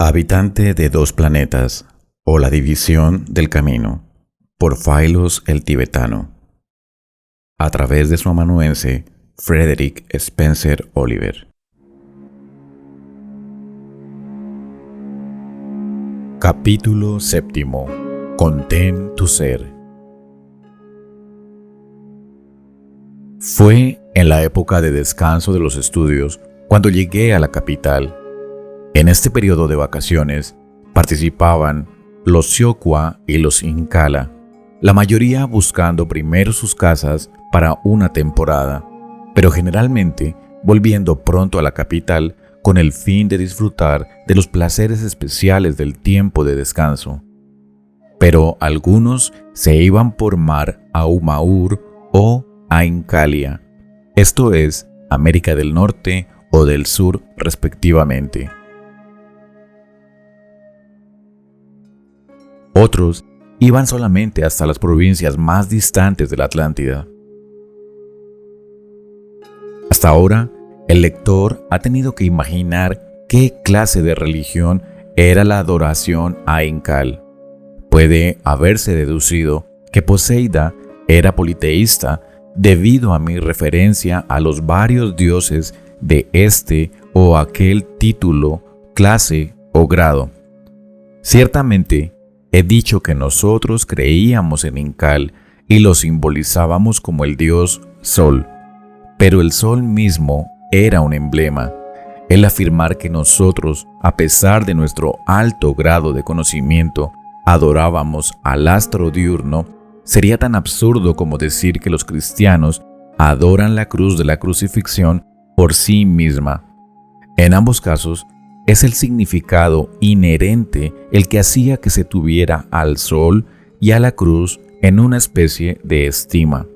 Habitante de dos planetas, o la división del camino, por Phailos el tibetano, a través de su amanuense Frederick Spencer Oliver. Capítulo 7. Contén tu ser. Fue en la época de descanso de los estudios cuando llegué a la capital. En este periodo de vacaciones participaban los Siokwa y los Incala, la mayoría buscando primero sus casas para una temporada, pero generalmente volviendo pronto a la capital con el fin de disfrutar de los placeres especiales del tiempo de descanso. Pero algunos se iban por mar a Umaur o a Incalia, esto es, América del Norte o del Sur respectivamente. Otros iban solamente hasta las provincias más distantes de la Atlántida. Hasta ahora, el lector ha tenido que imaginar qué clase de religión era la adoración a Incal. Puede haberse deducido que Poseida era politeísta debido a mi referencia a los varios dioses de este o aquel título, clase o grado. Ciertamente, he dicho que nosotros creíamos en Incal y lo simbolizábamos como el dios Sol, pero el Sol mismo era un emblema. El afirmar que nosotros, a pesar de nuestro alto grado de conocimiento, adorábamos al astro diurno, sería tan absurdo como decir que los cristianos adoran la cruz de la crucifixión por sí misma. En ambos casos, es el significado inherente el que hacía que se tuviera al sol y a la cruz en una especie de estima.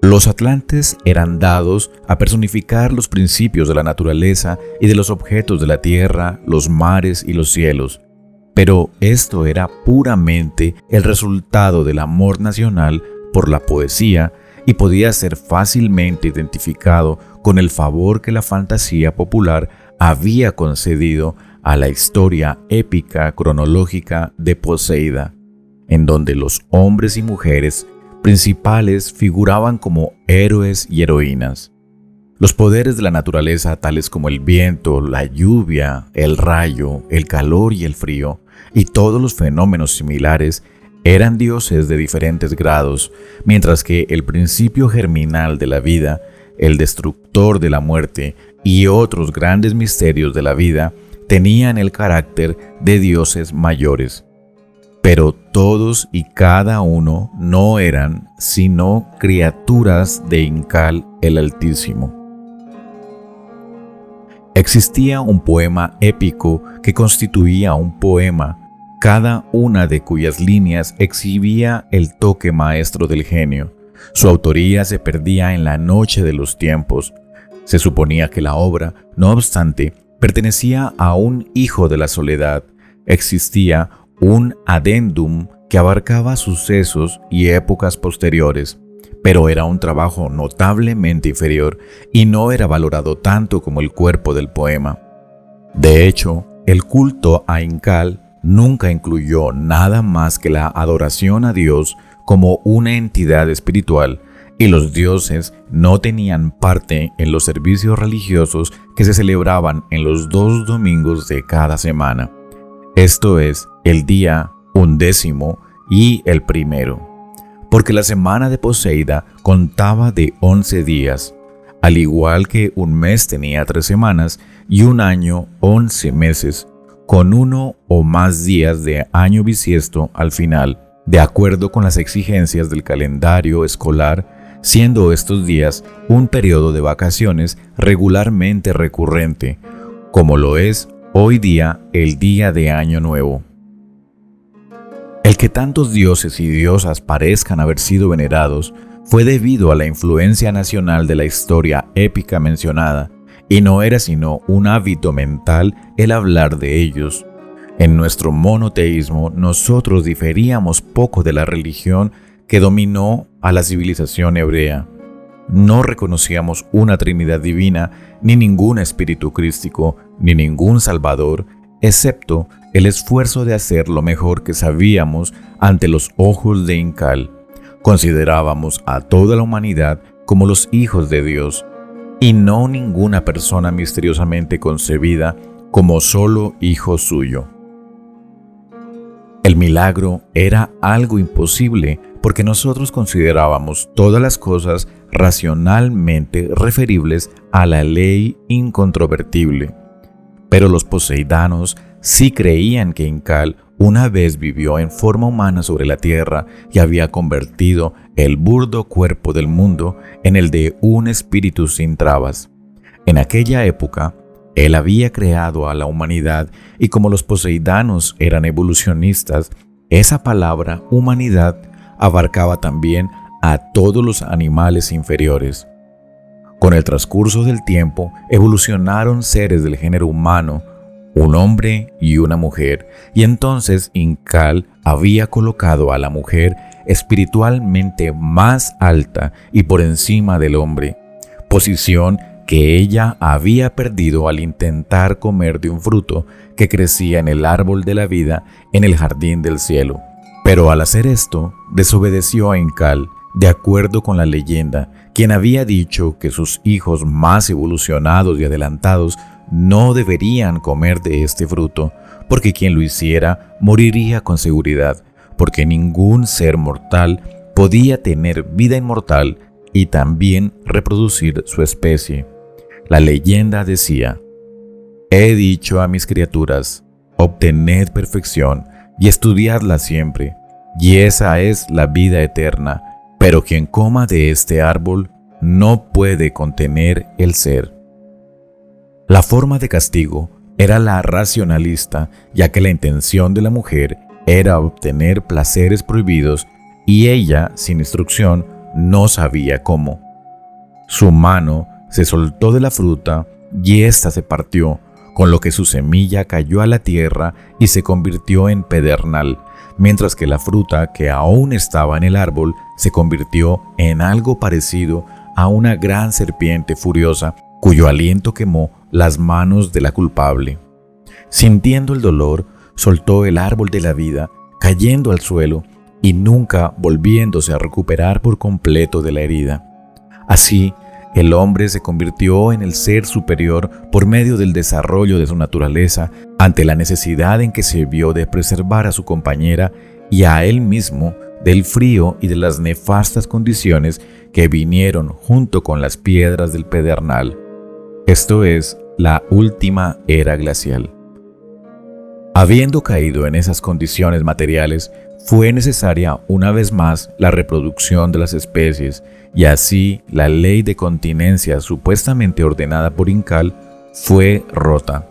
Los atlantes eran dados a personificar los principios de la naturaleza y de los objetos de la tierra, los mares y los cielos, pero esto era puramente el resultado del amor nacional por la poesía y podía ser fácilmente identificado con el favor que la fantasía popular había concedido a la historia épica cronológica de Poseida, en donde los hombres y mujeres principales figuraban como héroes y heroínas. Los poderes de la naturaleza, tales como el viento, la lluvia, el rayo, el calor y el frío, y todos los fenómenos similares, eran dioses de diferentes grados, mientras que el principio germinal de la vida, el destructor de la muerte y otros grandes misterios de la vida tenían el carácter de dioses mayores. Pero todos y cada uno no eran sino criaturas de Incal el Altísimo. Existía un poema épico que constituía un poema, cada una de cuyas líneas exhibía el toque maestro del genio. Su autoría se perdía en la noche de los tiempos. Se suponía que la obra, no obstante, pertenecía a un hijo de la soledad. Existía un adendum que abarcaba sucesos y épocas posteriores, pero era un trabajo notablemente inferior y no era valorado tanto como el cuerpo del poema. De hecho, el culto a Incal nunca incluyó nada más que la adoración a Dios como una entidad espiritual, y los dioses no tenían parte en los servicios religiosos que se celebraban en los 2 domingos de cada semana, esto es, el día 11 y el 1, porque la semana de Poseida contaba de 11 días, al igual que un mes tenía 3 semanas y un año 11 meses, con 1 o más días de año bisiesto al final, de acuerdo con las exigencias del calendario escolar, siendo estos días un periodo de vacaciones regularmente recurrente, como lo es hoy día el día de Año Nuevo. El que tantos dioses y diosas parezcan haber sido venerados fue debido a la influencia nacional de la historia épica mencionada, y no era sino un hábito mental el hablar de ellos. En nuestro monoteísmo nosotros diferíamos poco de la religión que dominó a la civilización hebrea. No reconocíamos una Trinidad divina, ni ningún espíritu crístico, ni ningún salvador, excepto el esfuerzo de hacer lo mejor que sabíamos ante los ojos de Incal. Considerábamos a toda la humanidad como los hijos de Dios, y no ninguna persona misteriosamente concebida como solo hijo suyo. El milagro era algo imposible porque nosotros considerábamos todas las cosas racionalmente referibles a la ley incontrovertible. Pero los poseidanos sí creían que Incal una vez vivió en forma humana sobre la tierra y había convertido el burdo cuerpo del mundo en el de un espíritu sin trabas. En aquella época, él había creado a la humanidad y como los poseidanos eran evolucionistas, esa palabra humanidad abarcaba también a todos los animales inferiores. Con el transcurso del tiempo, evolucionaron seres del género humano, un hombre y una mujer, y entonces Incal había colocado a la mujer espiritualmente más alta y por encima del hombre, posición que ella había perdido al intentar comer de un fruto que crecía en el árbol de la vida en el jardín del cielo. Pero al hacer esto, desobedeció a Incal, de acuerdo con la leyenda, quien había dicho que sus hijos más evolucionados y adelantados no deberían comer de este fruto, porque quien lo hiciera moriría con seguridad, porque ningún ser mortal podía tener vida inmortal y también reproducir su especie. La leyenda decía: «He dicho a mis criaturas, obtened perfección y estudiadla siempre, y esa es la vida eterna, pero quien coma de este árbol no puede contener el ser». La forma de castigo era la racionalista, ya que la intención de la mujer era obtener placeres prohibidos y ella, sin instrucción, no sabía cómo. Su mano se soltó de la fruta y ésta se partió, con lo que su semilla cayó a la tierra y se convirtió en pedernal, mientras que la fruta que aún estaba en el árbol se convirtió en algo parecido a una gran serpiente furiosa, cuyo aliento quemó las manos de la culpable. Sintiendo el dolor, soltó el árbol de la vida, cayendo al suelo y nunca volviéndose a recuperar por completo de la herida. Así, el hombre se convirtió en el ser superior por medio del desarrollo de su naturaleza ante la necesidad en que se vio de preservar a su compañera y a él mismo del frío y de las nefastas condiciones que vinieron junto con las piedras del pedernal. Esto es, la última era glacial. Habiendo caído en esas condiciones materiales, fue necesaria una vez más la reproducción de las especies, y así la ley de continencia supuestamente ordenada por Incal fue rota.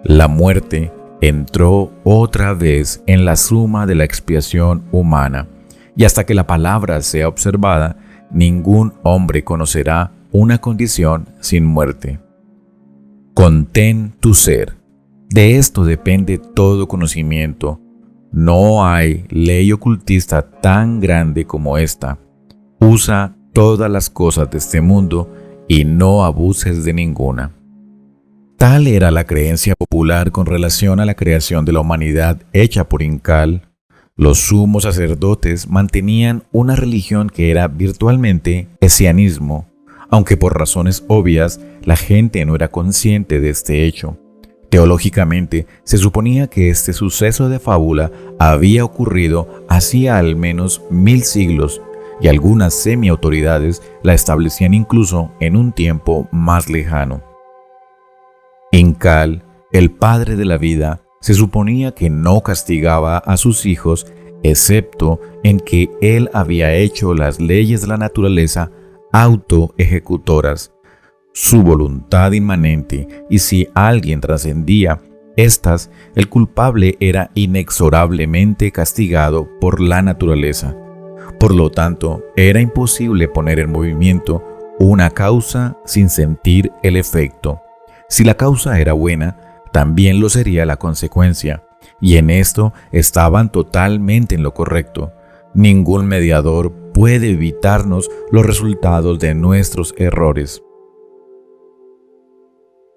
La muerte entró otra vez en la suma de la expiación humana, y hasta que la palabra sea observada, ningún hombre conocerá una condición sin muerte. Contén tu ser. De esto depende todo conocimiento. No hay ley ocultista tan grande como esta. Usa todas las cosas de este mundo y no abuses de ninguna. Tal era la creencia popular con relación a la creación de la humanidad hecha por Incal. Los sumos sacerdotes mantenían una religión que era virtualmente esianismo, aunque por razones obvias la gente no era consciente de este hecho. Teológicamente, se suponía que este suceso de fábula había ocurrido hacía al menos 1000 siglos, y algunas semi-autoridades la establecían incluso en un tiempo más lejano. Incal, el padre de la vida, se suponía que no castigaba a sus hijos, excepto en que él había hecho las leyes de la naturaleza autoejecutoras, su voluntad inmanente, y si alguien trascendía estas, el culpable era inexorablemente castigado por la naturaleza. Por lo tanto, era imposible poner en movimiento una causa sin sentir el efecto. Si la causa era buena, también lo sería la consecuencia, y en esto estaban totalmente en lo correcto. Ningún mediador puede evitarnos los resultados de nuestros errores.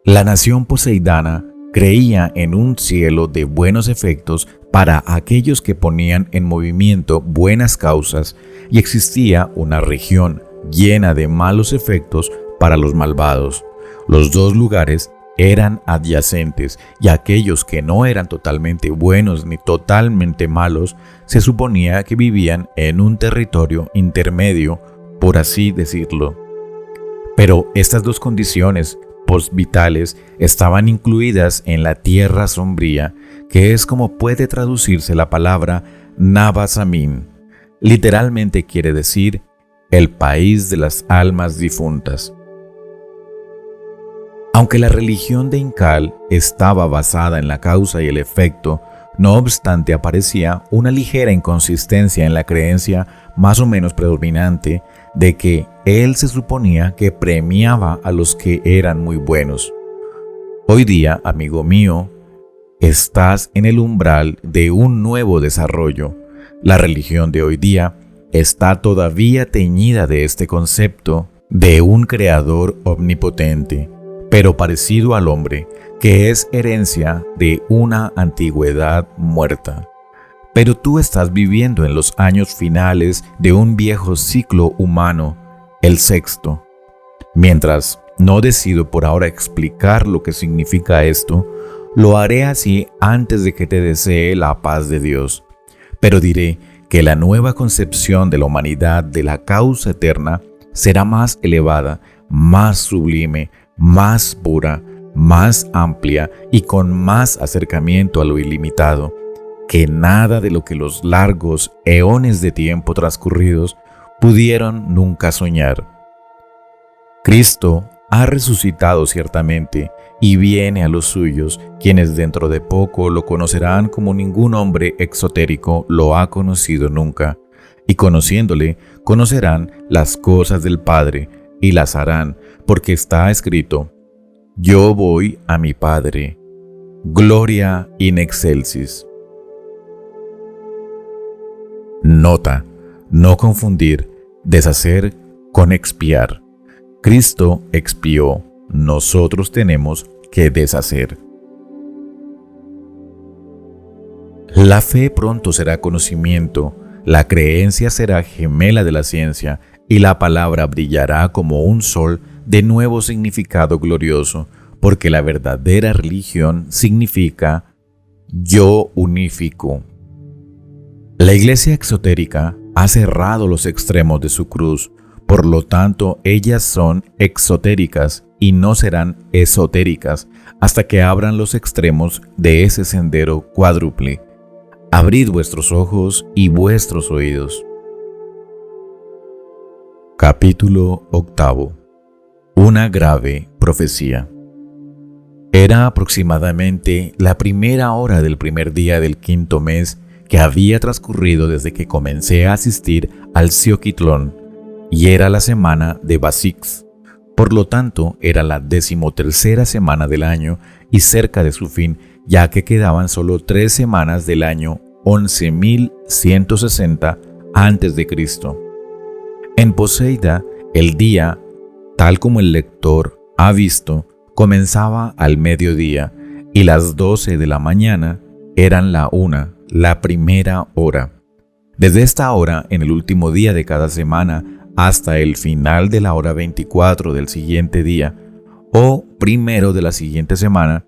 La nación poseidana creía en un cielo de buenos efectos para aquellos que ponían en movimiento buenas causas, y existía una región llena de malos efectos para los malvados. Los dos lugares eran adyacentes, y aquellos que no eran totalmente buenos ni totalmente malos se suponía que vivían en un territorio intermedio, por así decirlo. Pero estas dos condiciones postvitales estaban incluidas en la tierra sombría, que es como puede traducirse la palabra Navasamin. Literalmente quiere decir el país de las almas difuntas. Aunque la religión de Incal estaba basada en la causa y el efecto, no obstante aparecía una ligera inconsistencia en la creencia más o menos predominante de que él se suponía que premiaba a los que eran muy buenos. Hoy día, amigo mío, estás en el umbral de un nuevo desarrollo. La religión de hoy día está todavía teñida de este concepto de un creador omnipotente, pero parecido al hombre, que es herencia de una antigüedad muerta. Pero tú estás viviendo en los años finales de un viejo ciclo humano, el sexto. Mientras no decido por ahora explicar lo que significa esto, lo haré así antes de que te desee la paz de Dios. Pero diré que la nueva concepción de la humanidad de la causa eterna será más elevada, más sublime, más pura, más amplia y con más acercamiento a lo ilimitado, que nada de lo que los largos eones de tiempo transcurridos pudieron nunca soñar. Cristo ha resucitado ciertamente y viene a los suyos, quienes dentro de poco lo conocerán como ningún hombre exotérico lo ha conocido nunca, y conociéndole, conocerán las cosas del Padre y las harán, porque está escrito: Yo voy a mi Padre. Gloria in excelsis. Nota: no confundir deshacer con expiar. Cristo expió, nosotros tenemos que deshacer. La fe pronto será conocimiento, la creencia será gemela de la ciencia, y la palabra brillará como un sol de nuevo significado glorioso, porque la verdadera religión significa yo unifico. La iglesia exotérica ha cerrado los extremos de su cruz, por lo tanto ellas son exotéricas y no serán esotéricas hasta que abran los extremos de ese sendero cuádruple. Abrid vuestros ojos y vuestros oídos. Capítulo 8. Una grave profecía. Era aproximadamente la primera hora del primer día del quinto mes que había transcurrido desde que comencé a asistir al Sioquitlón, y era la semana de Basix. Por lo tanto, era la 13ª semana del año y cerca de su fin, ya que quedaban solo 3 semanas del año 11.160 a.C. En Poseida, el día, tal como el lector ha visto, comenzaba al mediodía, y las 12 de la mañana eran la 1, la primera hora. Desde esta hora, en el último día de cada semana, hasta el final de la hora 24 del siguiente día, o primero de la siguiente semana,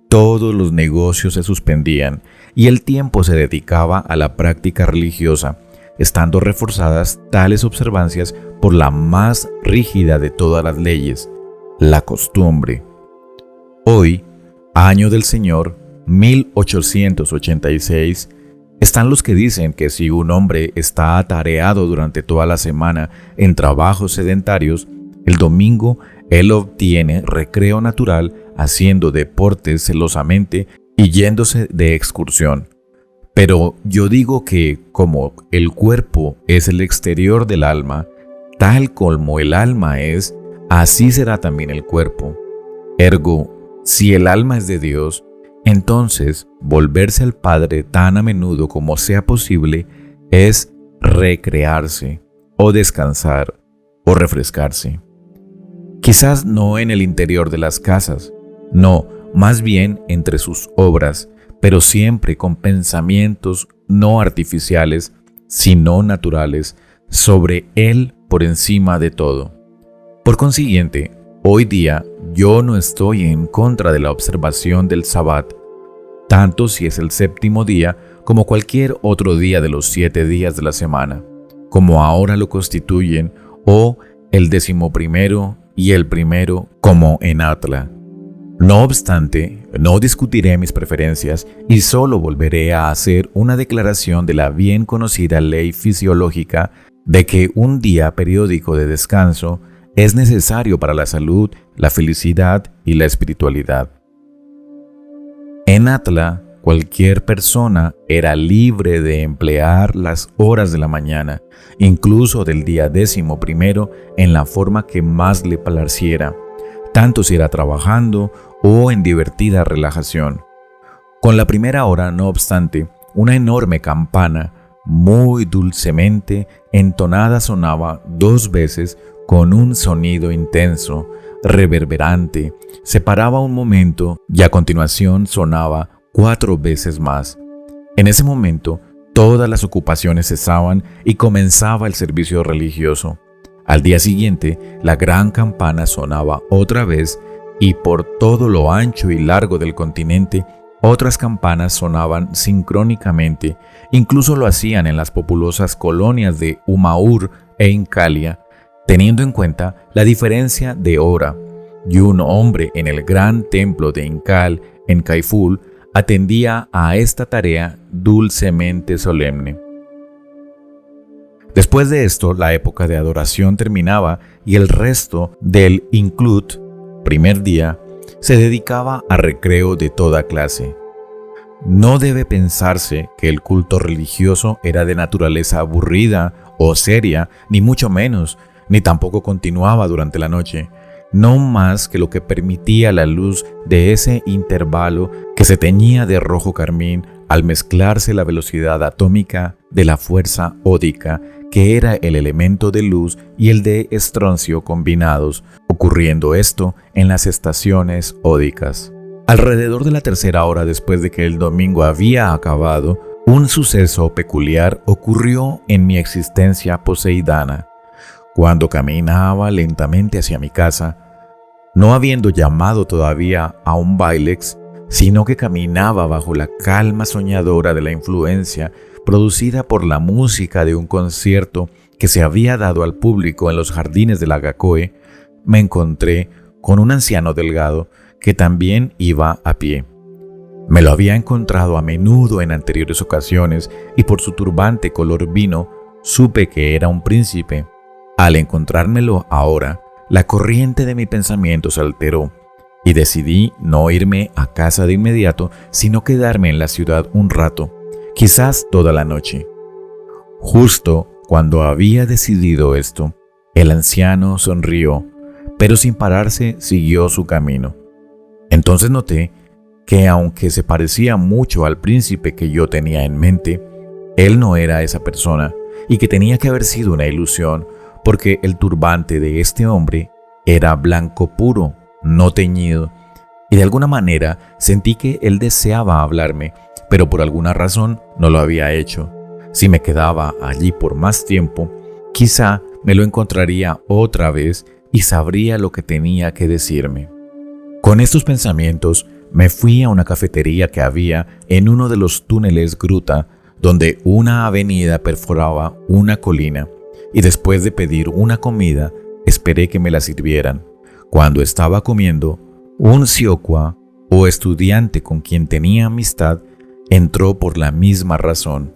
todos los negocios se suspendían y el tiempo se dedicaba a la práctica religiosa, estando reforzadas tales observancias por la más rígida de todas las leyes, la costumbre. Hoy, año del Señor 1886, están los que dicen que si un hombre está atareado durante toda la semana en trabajos sedentarios, el domingo él obtiene recreo natural haciendo deportes celosamente y yéndose de excursión. Pero yo digo que como el cuerpo es el exterior del alma, tal como el alma es, así será también el cuerpo. Ergo, si el alma es de Dios, entonces volverse al Padre tan a menudo como sea posible es recrearse, o descansar, o refrescarse. Quizás no en el interior de las casas, No, más bien entre sus obras, pero siempre con pensamientos no artificiales, sino naturales, sobre Él por encima de todo. Por consiguiente, hoy día yo no estoy en contra de la observación del Sabbat, tanto si es el séptimo día como cualquier otro día de los 7 días de la semana, como ahora lo constituyen, o el 11º y el 1 como en Atla. No obstante, no discutiré mis preferencias y solo volveré a hacer una declaración de la bien conocida ley fisiológica de que un día periódico de descanso es necesario para la salud, la felicidad y la espiritualidad. En Atla, cualquier persona era libre de emplear las horas de la mañana, incluso del día 11º, en la forma que más le placiera, tanto si era trabajando o en divertida relajación. Con la primera hora, no obstante, una enorme campana, muy dulcemente entonada, sonaba 2 veces con un sonido intenso, reverberante, se paraba un momento y a continuación sonaba 4 veces más. En ese momento, todas las ocupaciones cesaban y comenzaba el servicio religioso. Al día siguiente, la gran campana sonaba otra vez y por todo lo ancho y largo del continente, otras campanas sonaban sincrónicamente. Incluso lo hacían en las populosas colonias de Umaur e Incalia, teniendo en cuenta la diferencia de hora. Y un hombre en el gran templo de Incal, en Caiful, atendía a esta tarea dulcemente solemne. Después de esto, la época de adoración terminaba y el resto del Inclut, primer día, se dedicaba a recreo de toda clase. No debe pensarse que el culto religioso era de naturaleza aburrida o seria, ni mucho menos, ni tampoco continuaba durante la noche, no más que lo que permitía la luz de ese intervalo que se teñía de rojo carmín al mezclarse la velocidad atómica de la fuerza ódica, que era el elemento de luz, y el de estroncio combinados, ocurriendo esto en las estaciones ódicas. Alrededor de la 3ª hora después de que el domingo había acabado, un suceso peculiar ocurrió en mi existencia poseidana. Cuando caminaba lentamente hacia mi casa, no habiendo llamado todavía a un bailex, sino que caminaba bajo la calma soñadora de la influencia producida por la música de un concierto que se había dado al público en los jardines de la Gacoe, me encontré con un anciano delgado que también iba a pie. Me lo había encontrado a menudo en anteriores ocasiones y por su turbante color vino supe que era un príncipe. Al encontrármelo ahora, la corriente de mi pensamiento se alteró y decidí no irme a casa de inmediato, sino quedarme en la ciudad un rato, quizás toda la noche. Justo cuando había decidido esto, el anciano sonrió, pero sin pararse siguió su camino. Entonces noté que aunque se parecía mucho al príncipe que yo tenía en mente, él no era esa persona y que tenía que haber sido una ilusión, porque el turbante de este hombre era blanco puro, no teñido, y de alguna manera sentí que él deseaba hablarme, pero por alguna razón no lo había hecho. Si me quedaba allí por más tiempo, quizá me lo encontraría otra vez y sabría lo que tenía que decirme. Con estos pensamientos me fui a una cafetería que había en uno de los túneles gruta, donde una avenida perforaba una colina, y después de pedir una comida, esperé que me la sirvieran. Cuando estaba comiendo, un siokwa o estudiante con quien tenía amistad entró por la misma razón.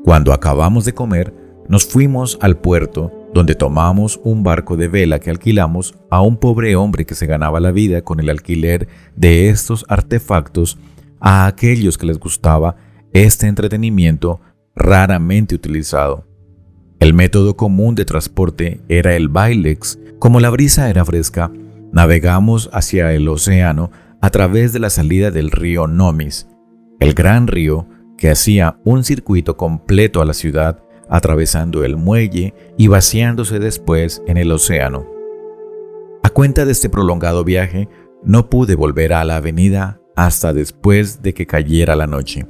Cuando acabamos de comer, nos fuimos al puerto, donde tomamos un barco de vela que alquilamos a un pobre hombre que se ganaba la vida con el alquiler de estos artefactos a aquellos que les gustaba este entretenimiento raramente utilizado. El método común de transporte era el bailex. Como la brisa era fresca, navegamos hacia el océano a través de la salida del río Nomis, el gran río que hacía un circuito completo a la ciudad, atravesando el muelle y vaciándose después en el océano. A cuenta de este prolongado viaje, no pude volver a la avenida hasta después de que cayera la noche.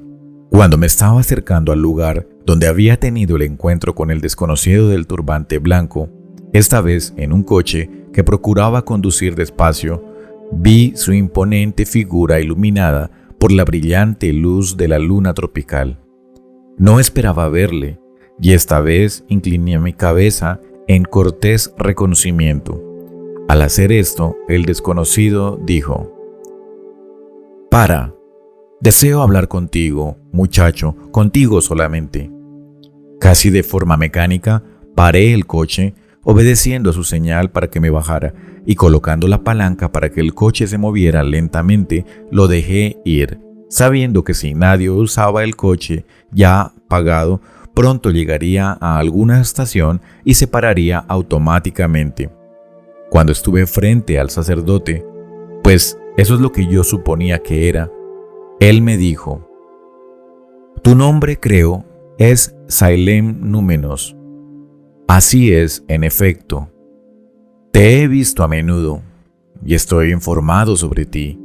Cuando me estaba acercando al lugar donde había tenido el encuentro con el desconocido del turbante blanco, esta vez en un coche que procuraba conducir despacio, vi su imponente figura iluminada por la brillante luz de la luna tropical. No esperaba verle, y esta vez incliné mi cabeza en cortés reconocimiento. Al hacer esto, el desconocido dijo: «Para, deseo hablar contigo, muchacho, contigo solamente». Casi de forma mecánica, paré el coche, obedeciendo a su señal para que me bajara, y colocando la palanca para que el coche se moviera lentamente, lo dejé ir, sabiendo que si nadie usaba el coche ya pagado, pronto llegaría a alguna estación y se pararía automáticamente. Cuando estuve frente al sacerdote, pues eso es lo que yo suponía que era, él me dijo: «Tu nombre, creo, es Sailem Númenos». «Así es, en efecto. Te he visto a menudo y estoy informado sobre ti.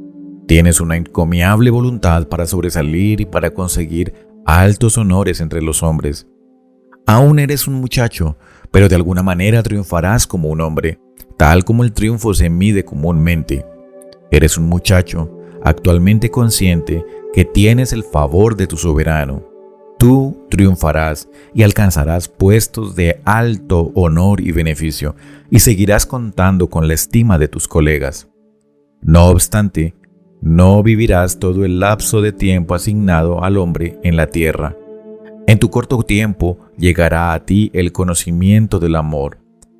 Tienes una encomiable voluntad para sobresalir y para conseguir altos honores entre los hombres. Aún eres un muchacho, pero de alguna manera triunfarás como un hombre, tal como el triunfo se mide comúnmente. Eres un muchacho actualmente consciente que tienes el favor de tu soberano. Tú triunfarás y alcanzarás puestos de alto honor y beneficio, y seguirás contando con la estima de tus colegas. No obstante, no vivirás todo el lapso de tiempo asignado al hombre en la tierra. En tu corto tiempo llegará a ti el conocimiento del amor.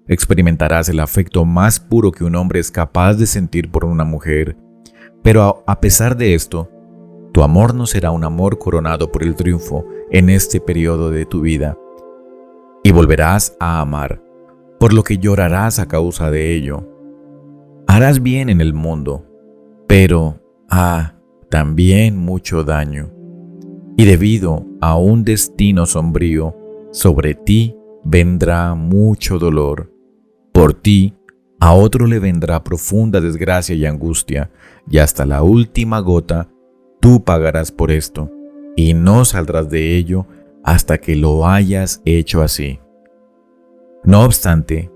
Experimentarás el afecto más puro que un hombre es capaz de sentir por una mujer. Pero a pesar de esto, tu amor no será un amor coronado por el triunfo en este periodo de tu vida. Y volverás a amar, por lo que llorarás a causa de ello. Harás bien en el mundo, pero, también mucho daño. Y debido a un destino sombrío, sobre ti vendrá mucho dolor. Por ti, a otro le vendrá profunda desgracia y angustia, y hasta la última gota tú pagarás por esto, y no saldrás de ello hasta que lo hayas hecho así. No obstante,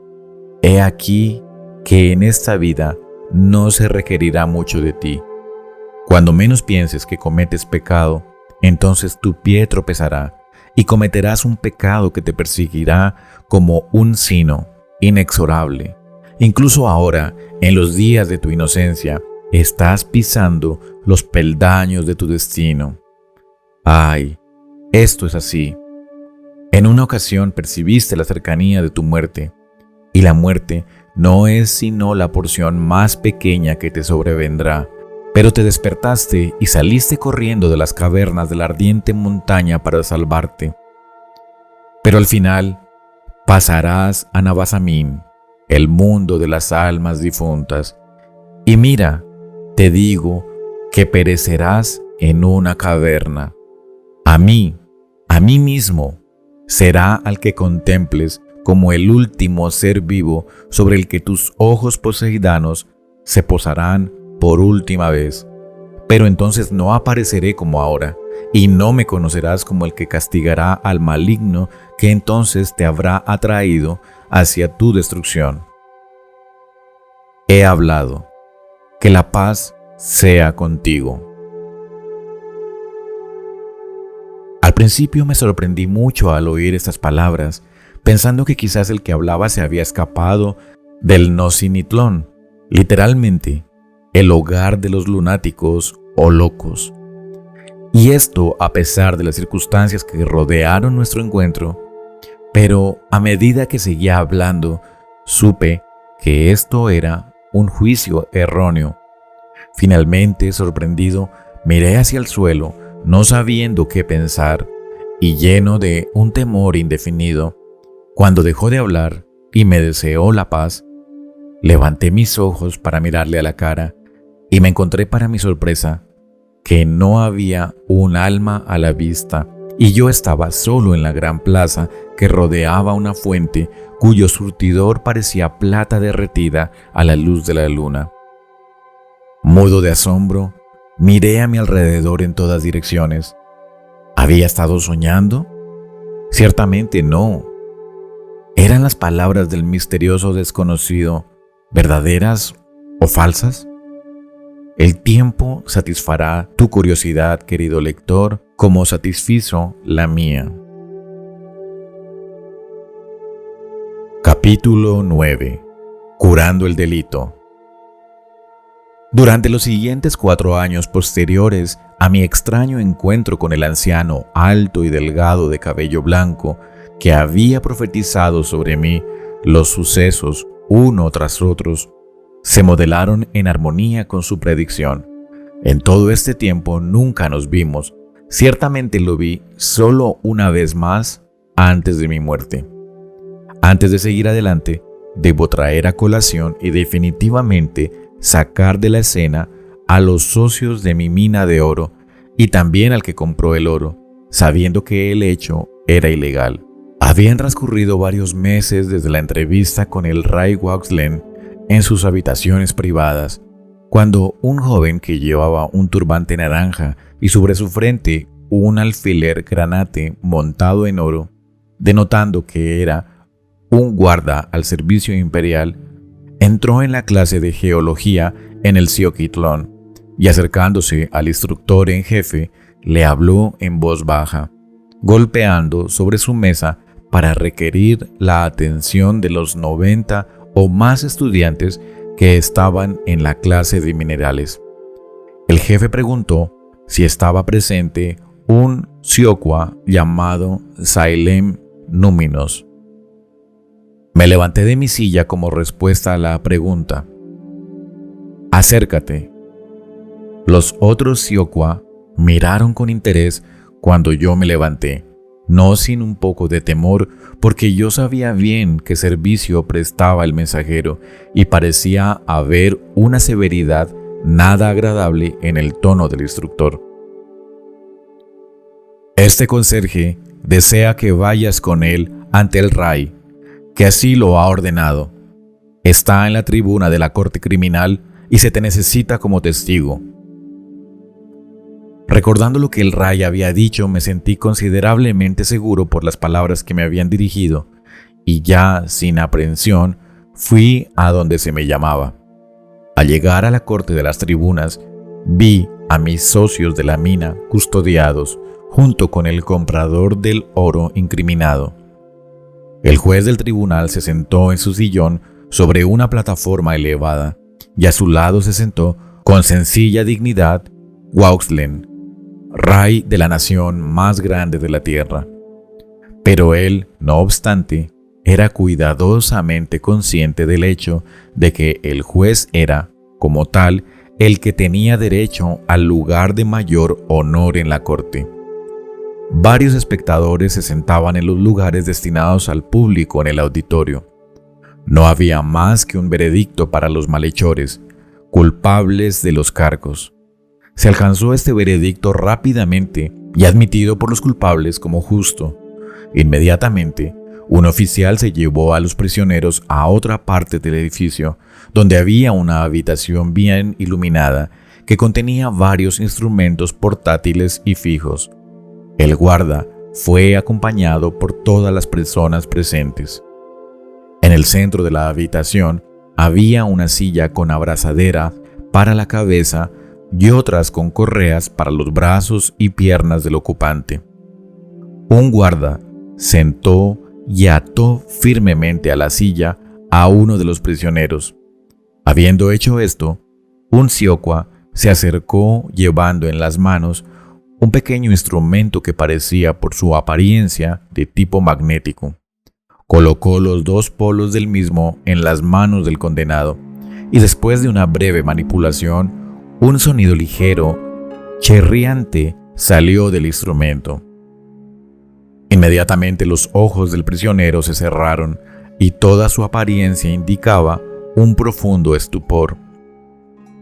he aquí que en esta vida no se requerirá mucho de ti. Cuando menos pienses que cometes pecado, entonces tu pie tropezará, y cometerás un pecado que te perseguirá como un sino inexorable. Incluso ahora, en los días de tu inocencia, estás pisando los peldaños de tu destino. Ay, esto es así. En una ocasión percibiste la cercanía de tu muerte, y la muerte no es sino la porción más pequeña que te sobrevendrá. Pero te despertaste y saliste corriendo de las cavernas de la ardiente montaña para salvarte. Pero al final pasarás a Navasamín, el mundo de las almas difuntas, y mira, te digo que perecerás en una caverna. A mí mismo, será al que contemples como el último ser vivo sobre el que tus ojos poseidanos se posarán por última vez. Pero entonces no apareceré como ahora, y no me conocerás como el que castigará al maligno que entonces te habrá atraído hacia tu destrucción. He hablado. Que la paz sea contigo. Al principio me sorprendí mucho al oír estas palabras, pensando que quizás el que hablaba se había escapado del Nocinitlón, literalmente, el hogar de los lunáticos o locos. Y esto a pesar de las circunstancias que rodearon nuestro encuentro. Pero a medida que seguía hablando, supe que esto era un juicio erróneo. Finalmente, sorprendido, miré hacia el suelo, no sabiendo qué pensar, y lleno de un temor indefinido. Cuando dejó de hablar y me deseó la paz, levanté mis ojos para mirarle a la cara, y me encontré para mi sorpresa que no había un alma a la vista, y yo estaba solo en la gran plaza que rodeaba una fuente cuyo surtidor parecía plata derretida a la luz de la luna. Mudo de asombro, miré a mi alrededor en todas direcciones. ¿Había estado soñando? Ciertamente no. ¿Eran las palabras del misterioso desconocido verdaderas o falsas? El tiempo satisfará tu curiosidad, querido lector, como satisfizo la mía. Capítulo 9. Curando el delito. Durante los siguientes 4 años posteriores a mi extraño encuentro con el anciano alto y delgado de cabello blanco que había profetizado sobre mí, los sucesos, uno tras otros, se modelaron en armonía con su predicción. En todo este tiempo nunca nos vimos. Ciertamente lo vi solo una vez más antes de mi muerte. Antes de seguir adelante, debo traer a colación y definitivamente sacar de la escena a los socios de mi mina de oro y también al que compró el oro, sabiendo que el hecho era ilegal. Habían transcurrido varios meses desde la entrevista con el Ray Wauxlen en sus habitaciones privadas, cuando un joven que llevaba un turbante naranja y sobre su frente un alfiler granate montado en oro, denotando que era un guarda al servicio imperial, entró en la clase de geología en el Cioquitlón y acercándose al instructor en jefe, le habló en voz baja, golpeando sobre su mesa para requerir la atención de los 90 o más estudiantes que estaban en la clase de minerales. El jefe preguntó si estaba presente un Sioqua llamado Sailem Núminos. Me levanté de mi silla como respuesta a la pregunta. Acércate. Los otros Sioqua miraron con interés cuando yo me levanté, no sin un poco de temor, porque yo sabía bien qué servicio prestaba el mensajero y parecía haber una severidad nada agradable en el tono del instructor. Este conserje desea que vayas con él ante el Ray, que así lo ha ordenado. Está en la tribuna de la corte criminal y se te necesita como testigo. Recordando lo que el Ray había dicho, me sentí considerablemente seguro por las palabras que me habían dirigido, y ya sin aprehensión fui a donde se me llamaba. Al llegar a la corte de las tribunas, vi a mis socios de la mina custodiados junto con el comprador del oro incriminado. El juez del tribunal se sentó en su sillón sobre una plataforma elevada y a su lado se sentó con sencilla dignidad Wauxlen, Ray de la nación más grande de la tierra. Pero él, no obstante, era cuidadosamente consciente del hecho de que el juez era, como tal, el que tenía derecho al lugar de mayor honor en la corte. Varios espectadores se sentaban en los lugares destinados al público en el auditorio. No había más que un veredicto para los malhechores, culpables de los cargos. Se alcanzó este veredicto rápidamente y admitido por los culpables como justo. Inmediatamente, un oficial se llevó a los prisioneros a otra parte del edificio, donde había una habitación bien iluminada que contenía varios instrumentos portátiles y fijos. El guarda fue acompañado por todas las personas presentes. En el centro de la habitación había una silla con abrazadera para la cabeza y otras con correas para los brazos y piernas del ocupante. Un guarda sentó y ató firmemente a la silla a uno de los prisioneros. Habiendo hecho esto, un Sioqua se acercó llevando en las manos un pequeño instrumento que parecía por su apariencia de tipo magnético. Colocó los 2 polos del mismo en las manos del condenado y después de una breve manipulación, un sonido ligero, chirriante, salió del instrumento. Inmediatamente los ojos del prisionero se cerraron y toda su apariencia indicaba un profundo estupor.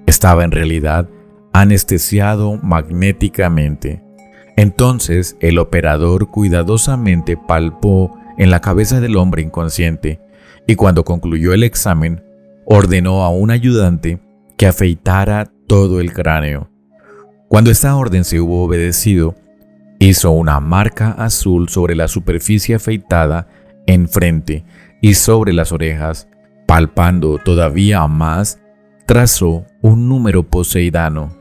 Estaba en realidad anestesiado magnéticamente. Entonces el operador cuidadosamente palpó en la cabeza del hombre inconsciente y cuando concluyó el examen, ordenó a un ayudante que afeitara todo el cráneo. Cuando esta orden se hubo obedecido, hizo una marca azul sobre la superficie afeitada enfrente y sobre las orejas. Palpando todavía más, trazó un número poseidano,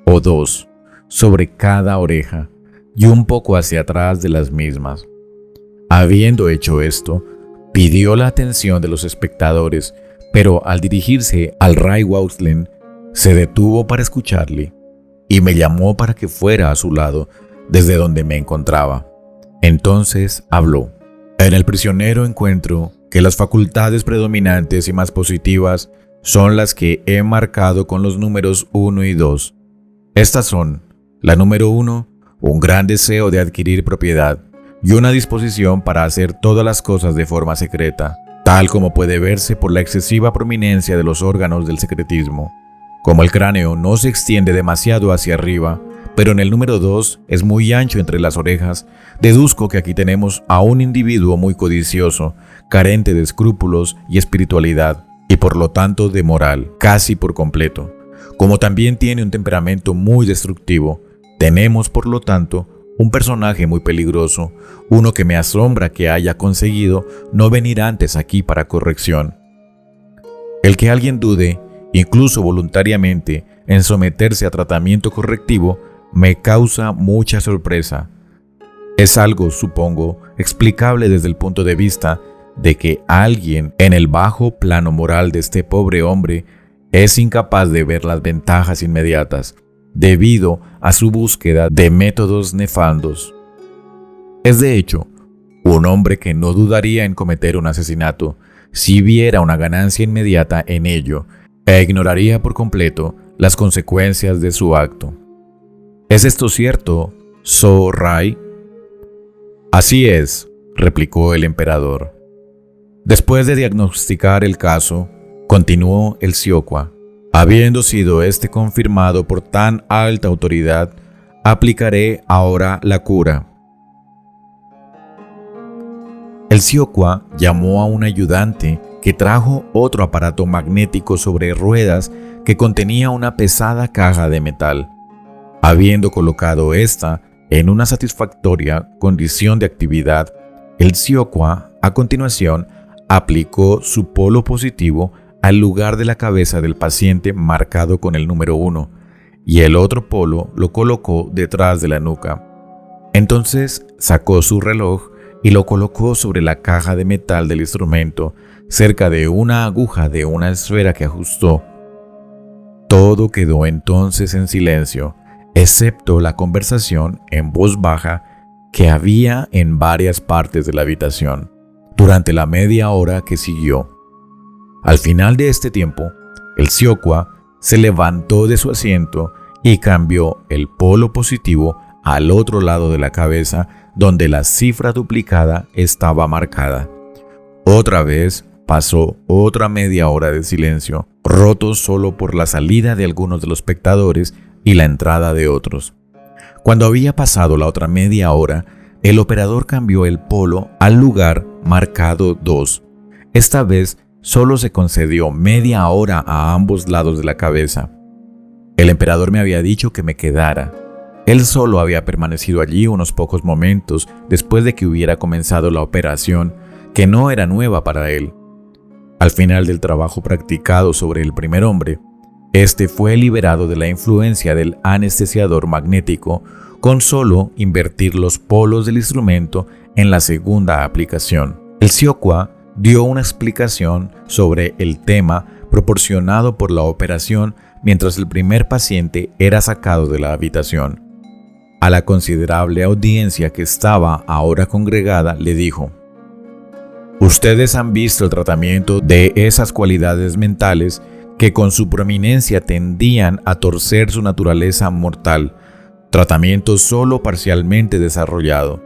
o 2, sobre cada oreja y un poco hacia atrás de las mismas. Habiendo hecho esto, pidió la atención de los espectadores, pero al dirigirse al Ray Wauslen, se detuvo para escucharle y me llamó para que fuera a su lado desde donde me encontraba. Entonces habló. En el prisionero encuentro que las facultades predominantes y más positivas son las que he marcado con los números 1 y 2. Estas son: la número 1, un gran deseo de adquirir propiedad y una disposición para hacer todas las cosas de forma secreta, tal como puede verse por la excesiva prominencia de los órganos del secretismo. Como el cráneo no se extiende demasiado hacia arriba, pero en el número 2 es muy ancho entre las orejas, deduzco que aquí tenemos a un individuo muy codicioso, carente de escrúpulos y espiritualidad, y por lo tanto de moral, casi por completo. Como también tiene un temperamento muy destructivo, tenemos por lo tanto un personaje muy peligroso, uno que me asombra que haya conseguido no venir antes aquí para corrección. El que alguien dude, incluso voluntariamente, en someterse a tratamiento correctivo, me causa mucha sorpresa. Es algo, supongo, explicable desde el punto de vista de que alguien en el bajo plano moral de este pobre hombre es incapaz de ver las ventajas inmediatas, debido a su búsqueda de métodos nefandos. Es de hecho un hombre que no dudaría en cometer un asesinato si viera una ganancia inmediata en ello, e ignoraría por completo las consecuencias de su acto. ¿Es esto cierto, So Rai? Así es, replicó el emperador. Después de diagnosticar el caso, continuó el Sioqua, habiendo sido este confirmado por tan alta autoridad, aplicaré ahora la cura. El Sioqua llamó a un ayudante que trajo otro aparato magnético sobre ruedas que contenía una pesada caja de metal. Habiendo colocado esta en una satisfactoria condición de actividad, el Sioqua, a continuación, aplicó su polo positivo al lugar de la cabeza del paciente marcado con el número 1, y el otro polo lo colocó detrás de la nuca. Entonces sacó su reloj y lo colocó sobre la caja de metal del instrumento, cerca de una aguja de una esfera que ajustó. Todo quedó entonces en silencio, excepto la conversación en voz baja que había en varias partes de la habitación, durante la media hora que siguió. Al final de este tiempo, el Sioqua se levantó de su asiento y cambió el polo positivo al otro lado de la cabeza, donde la cifra duplicada estaba marcada. Otra vez pasó otra media hora de silencio, roto solo por la salida de algunos de los espectadores y la entrada de otros. Cuando había pasado la otra media hora, el operador cambió el polo al lugar marcado 2. Esta vez solo se concedió media hora a ambos lados de la cabeza. El emperador me había dicho que me quedara. Él solo había permanecido allí unos pocos momentos después de que hubiera comenzado la operación, que no era nueva para él. Al final del trabajo practicado sobre el primer hombre, este fue liberado de la influencia del anestesiador magnético con solo invertir los polos del instrumento en la segunda aplicación. El Sioqua dio una explicación sobre el tema proporcionado por la operación mientras el primer paciente era sacado de la habitación. A la considerable audiencia que estaba ahora congregada le dijo: «Ustedes han visto el tratamiento de esas cualidades mentales que con su prominencia tendían a torcer su naturaleza mortal, tratamiento solo parcialmente desarrollado.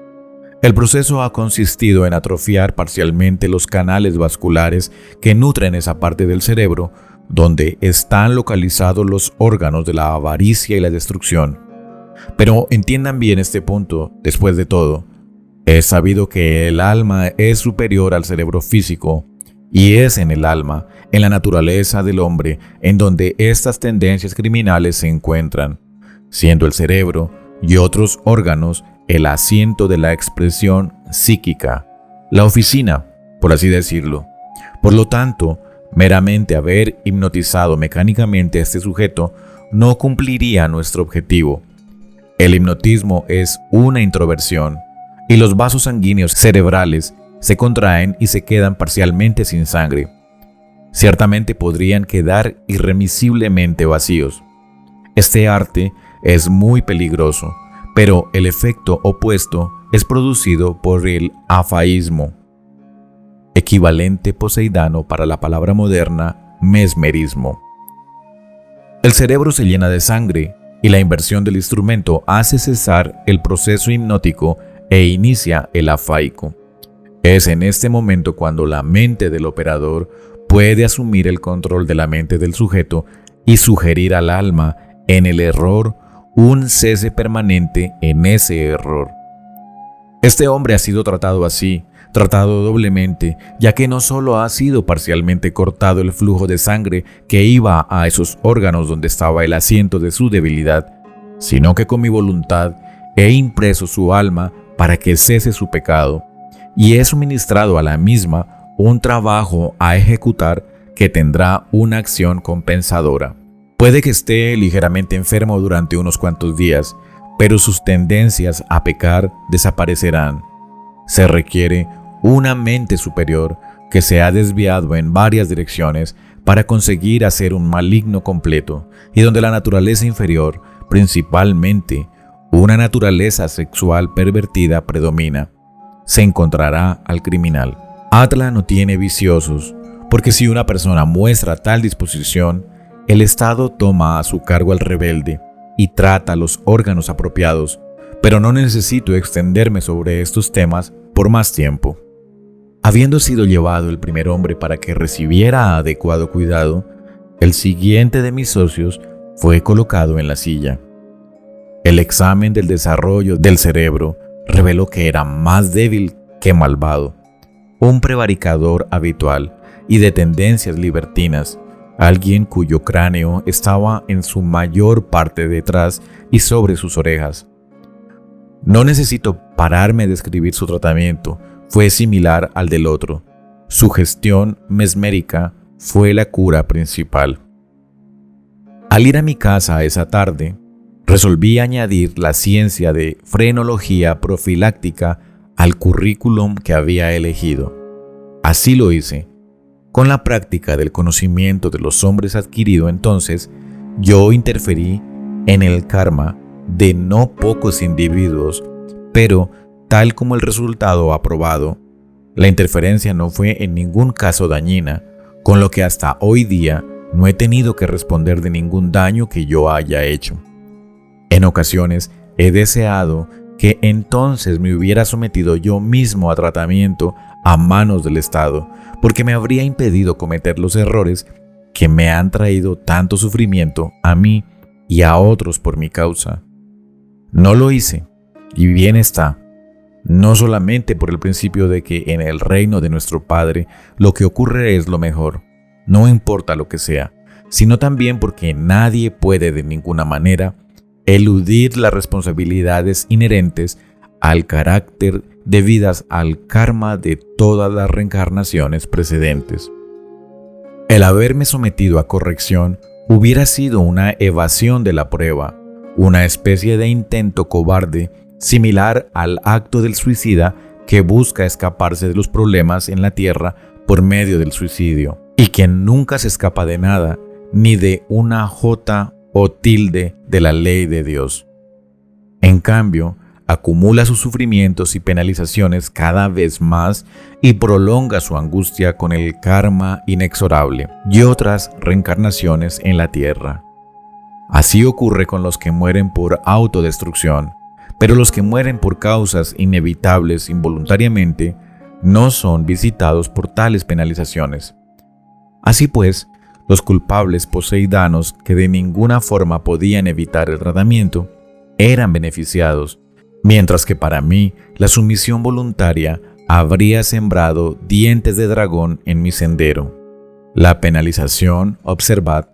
El proceso ha consistido en atrofiar parcialmente los canales vasculares que nutren esa parte del cerebro donde están localizados los órganos de la avaricia y la destrucción. Pero entiendan bien este punto, después de todo, es sabido que el alma es superior al cerebro físico, Y es en el alma, en la naturaleza del hombre, en donde estas tendencias criminales se encuentran, siendo el cerebro y otros órganos el asiento de la expresión psíquica, la oficina, por así decirlo. Por lo tanto, meramente haber hipnotizado mecánicamente a este sujeto no cumpliría nuestro objetivo. El hipnotismo es una introversión y los vasos sanguíneos cerebrales se contraen y se quedan parcialmente sin sangre. Ciertamente podrían quedar irremisiblemente vacíos. Este arte es muy peligroso, pero el efecto opuesto es producido por el afaísmo, equivalente poseidano para la palabra moderna mesmerismo. El cerebro se llena de sangre y la inversión del instrumento hace cesar el proceso hipnótico e inicia el afaico. Es en este momento cuando la mente del operador puede asumir el control de la mente del sujeto y sugerir al alma en el error un cese permanente en ese error. Este hombre ha sido tratado así, tratado doblemente, ya que no solo ha sido parcialmente cortado el flujo de sangre que iba a esos órganos donde estaba el asiento de su debilidad, sino que con mi voluntad he impreso su alma para que cese su pecado, y he suministrado a la misma un trabajo a ejecutar que tendrá una acción compensadora. Puede que esté ligeramente enfermo durante unos cuantos días, pero sus tendencias a pecar desaparecerán. Se requiere una mente superior que se ha desviado en varias direcciones para conseguir hacer un maligno completo, y donde la naturaleza inferior, principalmente una naturaleza sexual pervertida, predomina. Se encontrará al criminal. Atla no tiene viciosos, porque si una persona muestra tal disposición, el Estado toma a su cargo al rebelde y trata los órganos apropiados, pero no necesito extenderme sobre estos temas por más tiempo. Habiendo sido llevado el primer hombre para que recibiera adecuado cuidado, el siguiente de mis socios fue colocado en la silla. El examen del desarrollo del cerebro reveló que era más débil que malvado, un prevaricador habitual y de tendencias libertinas, alguien cuyo cráneo estaba en su mayor parte detrás y sobre sus orejas. No necesito pararme a describir su tratamiento, fue similar al del otro. Su gestión mesmérica fue la cura principal. Al ir a mi casa esa tarde, resolví añadir la ciencia de frenología profiláctica al currículum que había elegido. Así lo hice. Con la práctica del conocimiento de los hombres adquirido entonces, yo interferí en el karma de no pocos individuos, pero tal como el resultado aprobado, la interferencia no fue en ningún caso dañina, con lo que hasta hoy día no he tenido que responder de ningún daño que yo haya hecho. En ocasiones he deseado que entonces me hubiera sometido yo mismo a tratamiento a manos del Estado, porque me habría impedido cometer los errores que me han traído tanto sufrimiento a mí y a otros por mi causa. No lo hice, y bien está, no solamente por el principio de que en el reino de nuestro Padre lo que ocurre es lo mejor, no importa lo que sea, sino también porque nadie puede de ninguna manera eludir las responsabilidades inherentes al carácter debidas al karma de todas las reencarnaciones precedentes. El haberme sometido a corrección hubiera sido una evasión de la prueba, una especie de intento cobarde similar al acto del suicida que busca escaparse de los problemas en la tierra por medio del suicidio, y quien nunca se escapa de nada, ni de una jota o tilde de la ley de Dios. En cambio, acumula sus sufrimientos y penalizaciones cada vez más y prolonga su angustia con el karma inexorable y otras reencarnaciones en la tierra. Así ocurre con los que mueren por autodestrucción, pero los que mueren por causas inevitables involuntariamente no son visitados por tales penalizaciones. Así pues, los culpables poseidanos que de ninguna forma podían evitar el tratamiento eran beneficiados, mientras que para mí la sumisión voluntaria habría sembrado dientes de dragón en mi sendero. La penalización, observad,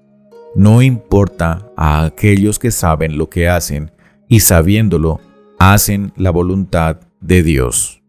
no importa a aquellos que saben lo que hacen y sabiéndolo, hacen la voluntad de Dios.